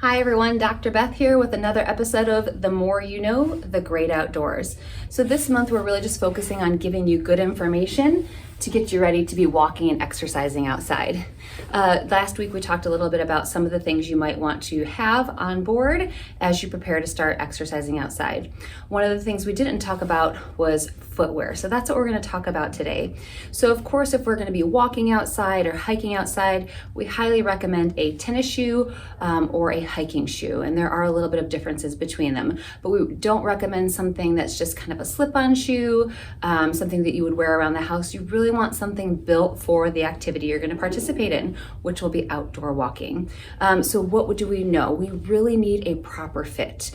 Hi everyone, Dr. Beth here with another episode of The More You Know, The Great Outdoors. So this month we're really just focusing on giving you good information to get you ready to be walking and exercising outside. Last week we talked a little bit about some of the things you might want to have on board as you prepare to start exercising outside. One of the things we didn't talk about was footwear. So that's what we're going to talk about today. So of course, if we're going to be walking outside or hiking outside, we highly recommend a tennis shoe or a hiking shoe. And there are a little bit of differences between them, but we don't recommend something that's just kind of a slip-on shoe, something that you would wear around the house. You really want something built for the activity you're going to participate in, which will be outdoor walking. So what do we know? We really need a proper fit.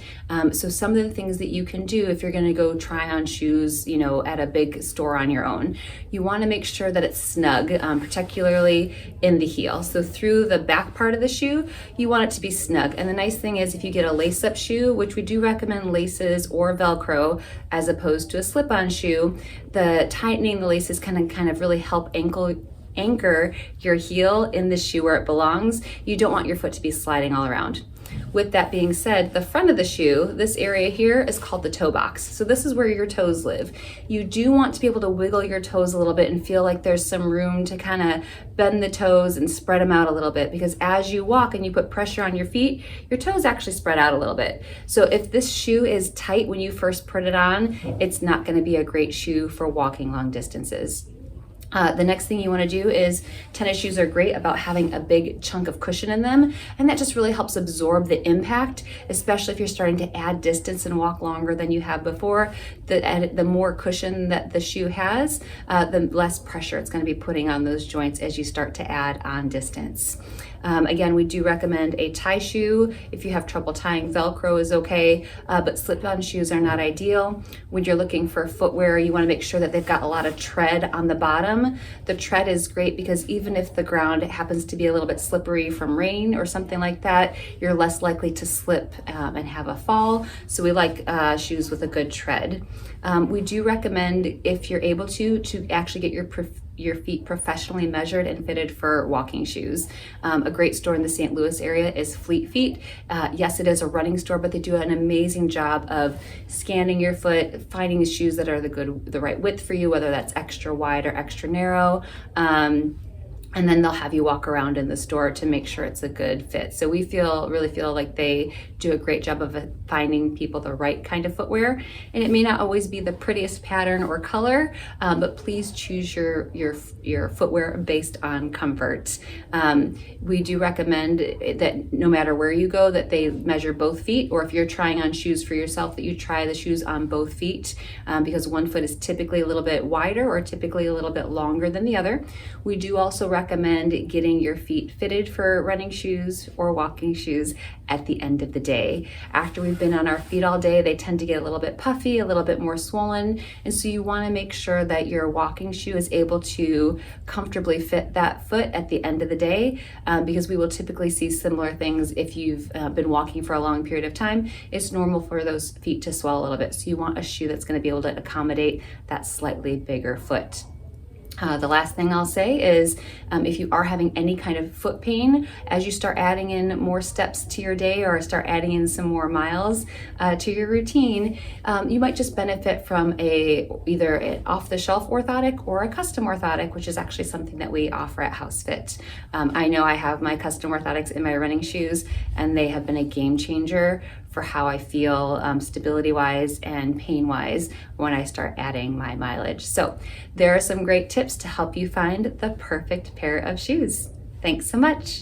So some of the things that you can do if you're going to go try on shoes, at a big store on your own, you want to make sure that it's snug, particularly in the heel. So through the back part of the shoe, you want it to be snug. And the nice thing is if you get a lace-up shoe, which we do recommend laces or Velcro as opposed to a slip-on shoe, the tightening the laces can kind of really help anchor your heel in the shoe where it belongs. You don't want your foot to be sliding all around. With that being said, the front of the shoe, this area here is called the toe box. So this is where your toes live. You do want to be able to wiggle your toes a little bit and feel like there's some room to kind of bend the toes and spread them out a little bit, because as you walk and you put pressure on your feet, your toes actually spread out a little bit. So if this shoe is tight when you first put it on, it's not going to be a great shoe for walking long distances. The next thing you want to do is, tennis shoes are great about having a big chunk of cushion in them, and that just really helps absorb the impact, especially if you're starting to add distance and walk longer than you have before. The more cushion that the shoe has, the less pressure it's going to be putting on those joints as you start to add on distance. Again, we do recommend a tie shoe. If you have trouble tying, Velcro is okay, but slip-on shoes are not ideal. When you're looking for footwear, you want to make sure that they've got a lot of tread on the bottom. The tread is great because even if the ground happens to be a little bit slippery from rain or something like that, you're less likely to slip and have a fall. So we like shoes with a good tread. We do recommend, if you're able to actually get your feet professionally measured and fitted for walking shoes. A great store in the St. Louis area is Fleet Feet. Yes, it is a running store, but they do an amazing job of scanning your foot, finding the shoes that are the right width for you, whether that's extra wide or extra narrow. And then they'll have you walk around in the store to make sure it's a good fit. So we really feel like they do a great job of finding people the right kind of footwear. And it may not always be the prettiest pattern or color, but please choose your footwear based on comfort. We do recommend that no matter where you go, that they measure both feet, or if you're trying on shoes for yourself, that you try the shoes on both feet, because one foot is typically a little bit wider or typically a little bit longer than the other. We do also recommend getting your feet fitted for running shoes or walking shoes at the end of the day. After we've been on our feet all day, they tend to get a little bit puffy, a little bit more swollen. And so you want to make sure that your walking shoe is able to comfortably fit that foot at the end of the day, because we will typically see similar things if you've been walking for a long period of time. It's normal for those feet to swell a little bit. So you want a shoe that's going to be able to accommodate that slightly bigger foot. The last thing I'll say is if you are having any kind of foot pain, as you start adding in more steps to your day or start adding in some more miles to your routine, you might just benefit from either an off-the-shelf orthotic or a custom orthotic, which is actually something that we offer at HouseFit. I know I have my custom orthotics in my running shoes, and they have been a game changer for how I feel stability-wise and pain-wise when I start adding my mileage. So there are some great tips to help you find the perfect pair of shoes. Thanks so much.